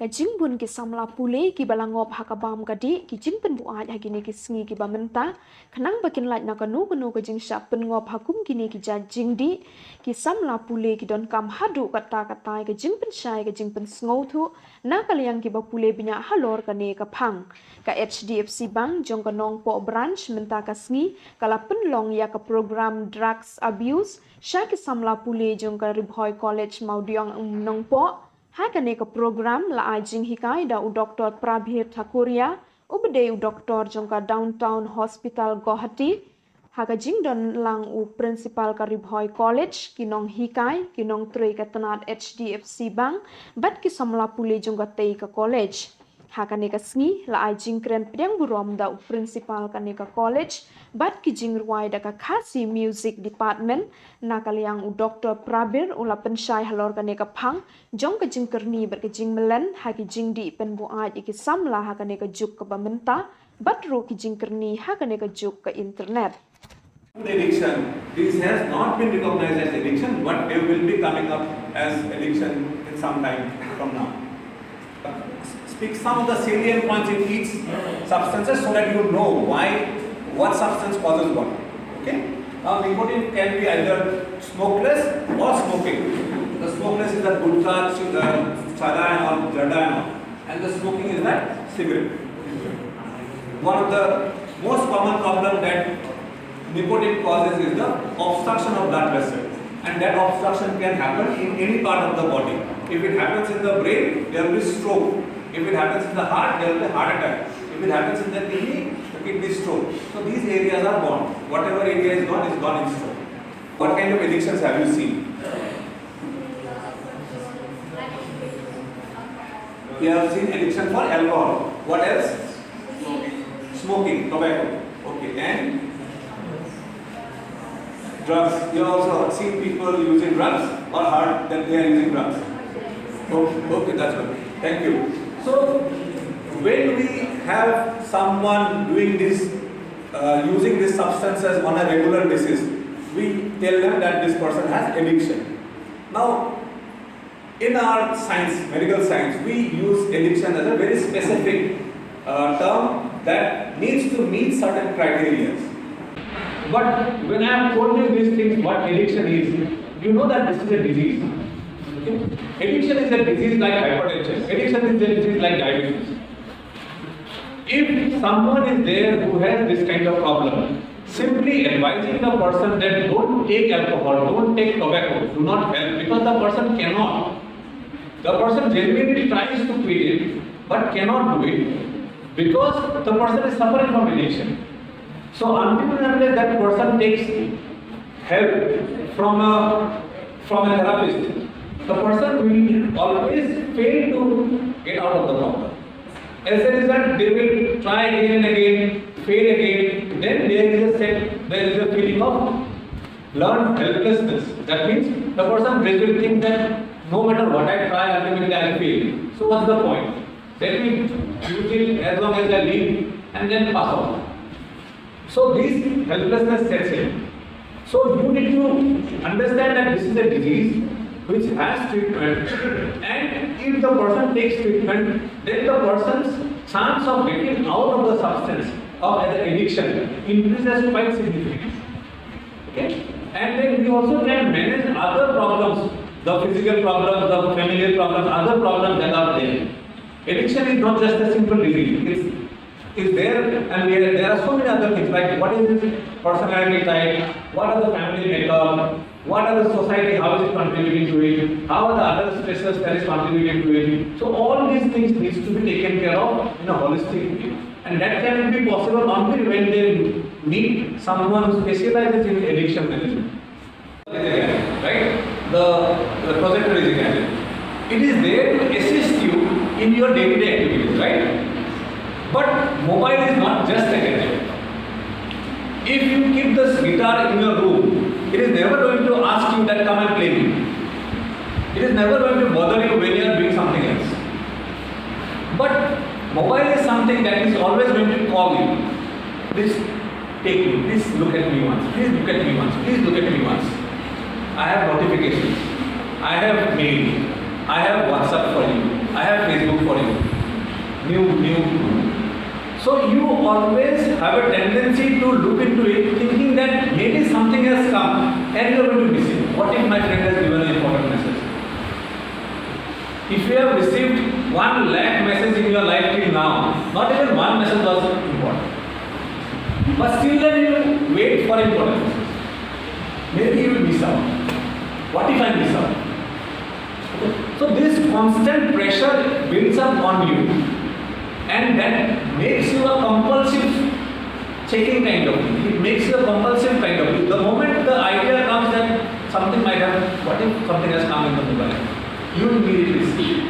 ka jingbun ki samla pule ki balangop hakabam gadi ki jingpen buat hagini ki sngi ki bamenta khanang bakin lait na kanu ka jing sap pengop hakum kini ki ja jingdi ki samla pule ki don kam hadu kata ka jingpen shai ka jingpen sngo thu na kalyang ki ba pule binya halor ka ne ka phang ka HDFC bank jong ka Nongpoh branch menta ka sngi kala penlong ya ka program drugs abuse sha ki samla pule jong ka Bhoi college maudiong Nongpoh Hakane ka program la ai Jinghikai da u Dr. Prabhir Thakuria ubde u Dr. jongka downtown hospital Guwahati haka jingdon lang u principal ka Bhoi college kinong hikai kinong trei ka tanat HDFC bank bat ki samla pule jongka tei ka college hakane ka sngi la ai jingkren pdeng burom da u principal ka ne ka college bat ki jingruai da ka khasi music department na kalyang u Dr. Prabir ula penshai halor ka ne ka phang jong ka jingkerni ber ka jingmelen ha ki jingdi pen bu ai ki samla ha ka ne ka juk ka bamenta bat ro ki jingkerni ha ka ne ka juk ka internet. Addiction, this has not been recognized as addiction, but they will be coming up as addiction in some time from now. Speak some of the salient points in each substances so that you know what substance causes what. Okay? Now nicotine can be either smokeless or smoking. The smokeless is the gutcha, chada and all, jada and all. And the smoking is that cigarette. One of the most common problem that nicotine causes is the obstruction of blood vessel. And that obstruction can happen in any part of the body. If it happens in the brain, there will be stroke. If it happens in the heart, there will be heart attack. If it happens in the kidney stroke. So these areas are gone. Whatever area is gone in stroke. What kind of addictions have you seen? You have seen addiction for alcohol. What else? Smoking, tobacco. Okay, and drugs. You have also seen people using drugs or heard that they are using drugs. Okay, that's good. Thank you. So, when we have someone doing this, using these substances on a regular basis, we tell them that this person has addiction. Now, in our science, medical science, we use addiction as a very specific term that needs to meet certain criteria. But when I have told you these things, what addiction is, you know that this is a disease. Addiction is a disease like hypertension. Addiction is a disease like diabetes. If someone is there who has this kind of problem, simply advising the person that don't take alcohol, don't take tobacco, do not help because the person cannot. The person genuinely tries to quit it but cannot do it because the person is suffering from addiction. So until that person takes help from a therapist, the person will always fail to get out of the problem. As a result, they will try again and again, fail again. Then there is a feeling of learned helplessness. That means the person will think that no matter what I try, ultimately I will fail. So what's the point? Let me use it as long as I live and then pass on. So this helplessness sets in. So you need to understand that this is a disease which has treatment, and if the person takes treatment, then the person's chance of getting out of the substance of the addiction increases quite significantly. Okay? And then we also can manage other problems, the physical problems, the familial problems, other problems that are there. Addiction is not just a simple disease. It's there, and there are so many other things like what is this personality type, what are the family makeup, what are the society, how is it contributing to it, how are the other stresses that is contributing to it. So all these things needs to be taken care of in a holistic way. And that can be possible only when they meet someone who specializes in addiction management. Right? The projector is again. It is there to assist you in your day-to-day activities, right? But mobile is not just a gadget. If you keep this guitar in your room, it is never going to ask you that come and play me. It is never going to bother you when you are doing something else. But mobile is something that is always going to call you. Please take me, please look at me once, please look at me once, please look at me once. I have notifications, I have mail, I have WhatsApp for you. I have Facebook for you. New. So you always have a tendency to look into it thinking that maybe something has come and you are going to miss it. What if my friend has given an important message? If you have received 1 lakh messages in your life till now, not even one message was important. But still then you wait for important messages. Maybe you will miss out. What if I miss out? So this constant pressure builds up on you, and that makes you a compulsive checking kind of thing. It makes you a compulsive kind of thing. The moment the idea comes that something might have, what if something has come in the mobile? You immediately see.